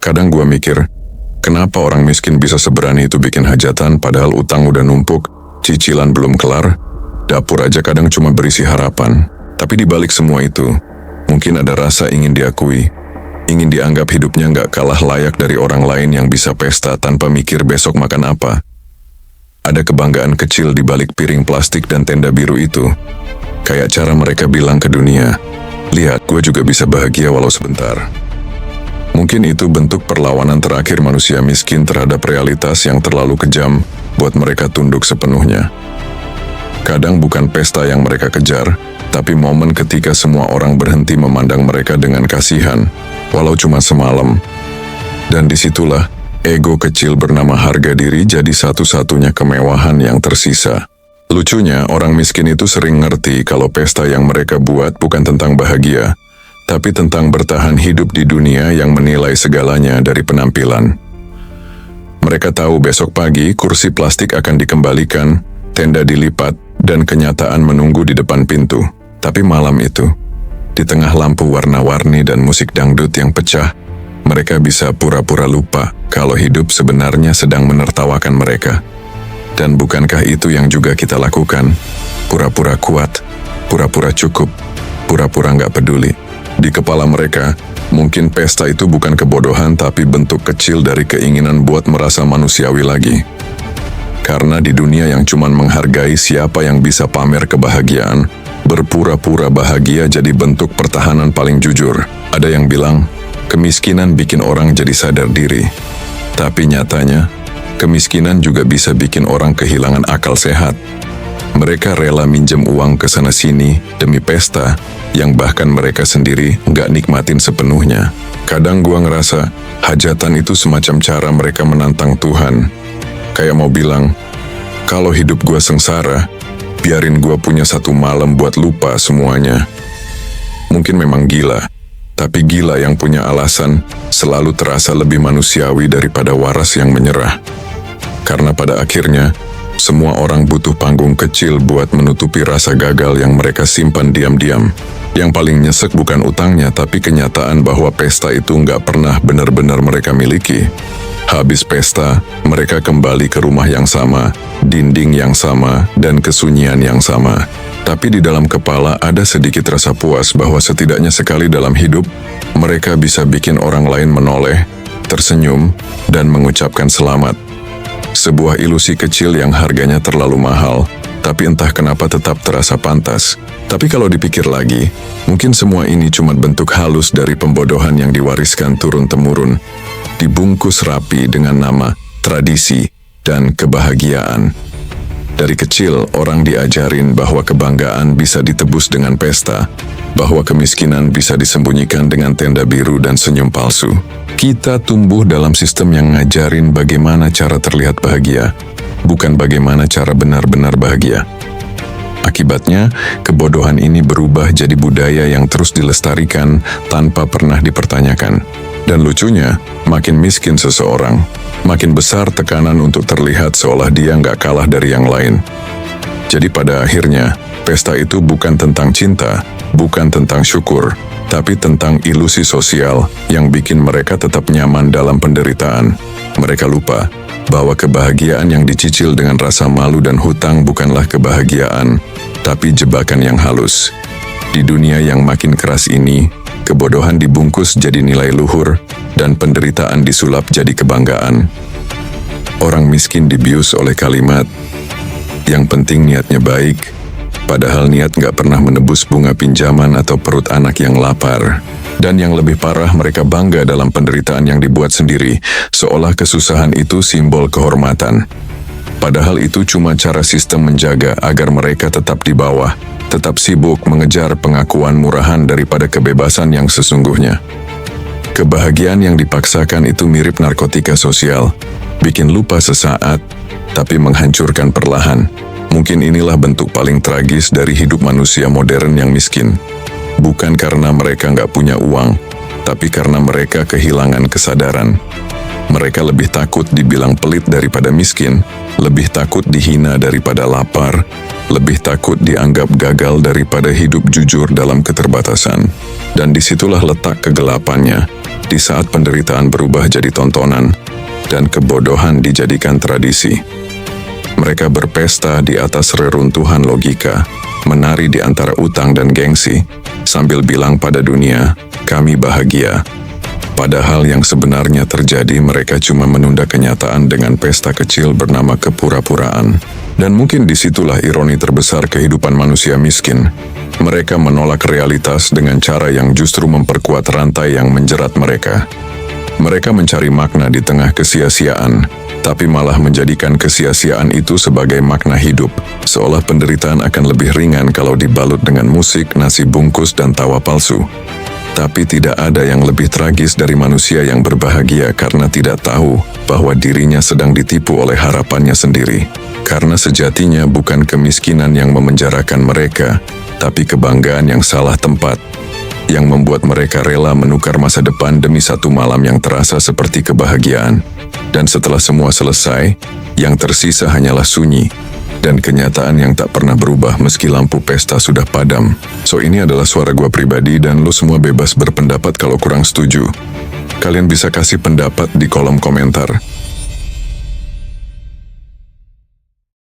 Kadang gua mikir, kenapa orang miskin bisa seberani itu bikin hajatan padahal utang udah numpuk, cicilan belum kelar, dapur aja kadang cuma berisi harapan. Tapi di balik semua itu, mungkin ada rasa ingin diakui, ingin dianggap hidupnya nggak kalah layak dari orang lain yang bisa pesta tanpa mikir besok makan apa. Ada kebanggaan kecil di balik piring plastik dan tenda biru itu. Kayak cara mereka bilang ke dunia, lihat gue juga bisa bahagia walau sebentar. Mungkin itu bentuk perlawanan terakhir manusia miskin terhadap realitas yang terlalu kejam buat mereka tunduk sepenuhnya. Kadang bukan pesta yang mereka kejar, tapi momen ketika semua orang berhenti memandang mereka dengan kasihan, walau cuma semalam. Dan disitulah, ego kecil bernama harga diri jadi satu-satunya kemewahan yang tersisa. Lucunya, orang miskin itu sering ngerti kalau pesta yang mereka buat bukan tentang bahagia, tapi tentang bertahan hidup di dunia yang menilai segalanya dari penampilan. Mereka tahu besok pagi kursi plastik akan dikembalikan, tenda dilipat, dan kenyataan menunggu di depan pintu. Tapi malam itu, di tengah lampu warna-warni dan musik dangdut yang pecah, mereka bisa pura-pura lupa kalau hidup sebenarnya sedang menertawakan mereka. Dan bukankah itu yang juga kita lakukan? Pura-pura kuat, pura-pura cukup, pura-pura nggak peduli. Di kepala mereka, mungkin pesta itu bukan kebodohan tapi bentuk kecil dari keinginan buat merasa manusiawi lagi. Karena di dunia yang cuman menghargai siapa yang bisa pamer kebahagiaan, berpura-pura bahagia jadi bentuk pertahanan paling jujur. Ada yang bilang, kemiskinan bikin orang jadi sadar diri. Tapi nyatanya, kemiskinan juga bisa bikin orang kehilangan akal sehat. Mereka rela minjem uang ke sana-sini demi pesta yang bahkan mereka sendiri nggak nikmatin sepenuhnya. Kadang gua ngerasa hajatan itu semacam cara mereka menantang Tuhan. Kayak mau bilang, kalau hidup gua sengsara, biarin gua punya satu malam buat lupa semuanya. Mungkin memang gila, tapi gila yang punya alasan selalu terasa lebih manusiawi daripada waras yang menyerah. Karena pada akhirnya, semua orang butuh panggung kecil buat menutupi rasa gagal yang mereka simpan diam-diam. Yang paling nyesek bukan utangnya, tapi kenyataan bahwa pesta itu nggak pernah benar-benar mereka miliki. Habis pesta, mereka kembali ke rumah yang sama, dinding yang sama, dan kesunyian yang sama. Tapi di dalam kepala ada sedikit rasa puas bahwa setidaknya sekali dalam hidup, mereka bisa bikin orang lain menoleh, tersenyum, dan mengucapkan selamat. Sebuah ilusi kecil yang harganya terlalu mahal, tapi entah kenapa tetap terasa pantas. Tapi kalau dipikir lagi, mungkin semua ini cuma bentuk halus dari pembodohan yang diwariskan turun-temurun, dibungkus rapi dengan nama, tradisi, dan kebahagiaan. Dari kecil, orang diajarin bahwa kebanggaan bisa ditebus dengan pesta, bahwa kemiskinan bisa disembunyikan dengan tenda biru dan senyum palsu. Kita tumbuh dalam sistem yang ngajarin bagaimana cara terlihat bahagia, bukan bagaimana cara benar-benar bahagia. Akibatnya, kebodohan ini berubah jadi budaya yang terus dilestarikan tanpa pernah dipertanyakan. Dan lucunya, makin miskin seseorang, makin besar tekanan untuk terlihat seolah dia nggak kalah dari yang lain. Jadi pada akhirnya, pesta itu bukan tentang cinta, bukan tentang syukur, tapi tentang ilusi sosial yang bikin mereka tetap nyaman dalam penderitaan. Mereka lupa bahwa kebahagiaan yang dicicil dengan rasa malu dan hutang bukanlah kebahagiaan, tapi jebakan yang halus. Di dunia yang makin keras ini, kebodohan dibungkus jadi nilai luhur, dan penderitaan disulap jadi kebanggaan. Orang miskin dibius oleh kalimat, yang penting niatnya baik, padahal niat nggak pernah menebus bunga pinjaman atau perut anak yang lapar. Dan yang lebih parah, mereka bangga dalam penderitaan yang dibuat sendiri, seolah kesusahan itu simbol kehormatan. Padahal itu cuma cara sistem menjaga agar mereka tetap di bawah, tetap sibuk mengejar pengakuan murahan daripada kebebasan yang sesungguhnya. Kebahagiaan yang dipaksakan itu mirip narkotika sosial, bikin lupa sesaat, tapi menghancurkan perlahan. Mungkin inilah bentuk paling tragis dari hidup manusia modern yang miskin. Bukan karena mereka nggak punya uang, tapi karena mereka kehilangan kesadaran. Mereka lebih takut dibilang pelit daripada miskin, lebih takut dihina daripada lapar, lebih takut dianggap gagal daripada hidup jujur dalam keterbatasan. Dan disitulah letak kegelapannya, di saat penderitaan berubah jadi tontonan, dan kebodohan dijadikan tradisi. Mereka berpesta di atas reruntuhan logika, menari di antara utang dan gengsi, sambil bilang pada dunia, kami bahagia. Padahal yang sebenarnya terjadi, mereka cuma menunda kenyataan dengan pesta kecil bernama kepura-puraan. Dan mungkin disitulah ironi terbesar kehidupan manusia miskin. Mereka menolak realitas dengan cara yang justru memperkuat rantai yang menjerat mereka. Mereka mencari makna di tengah kesia-siaan, tapi malah menjadikan kesia-siaan itu sebagai makna hidup, seolah penderitaan akan lebih ringan kalau dibalut dengan musik, nasi bungkus, dan tawa palsu. Tapi tidak ada yang lebih tragis dari manusia yang berbahagia karena tidak tahu bahwa dirinya sedang ditipu oleh harapannya sendiri. Karena sejatinya bukan kemiskinan yang memenjarakan mereka, tapi kebanggaan yang salah tempat, yang membuat mereka rela menukar masa depan demi satu malam yang terasa seperti kebahagiaan. Dan setelah semua selesai, yang tersisa hanyalah sunyi, dan kenyataan yang tak pernah berubah meski lampu pesta sudah padam. So ini adalah suara gua pribadi dan lo semua bebas berpendapat kalau kurang setuju. Kalian bisa kasih pendapat di kolom komentar.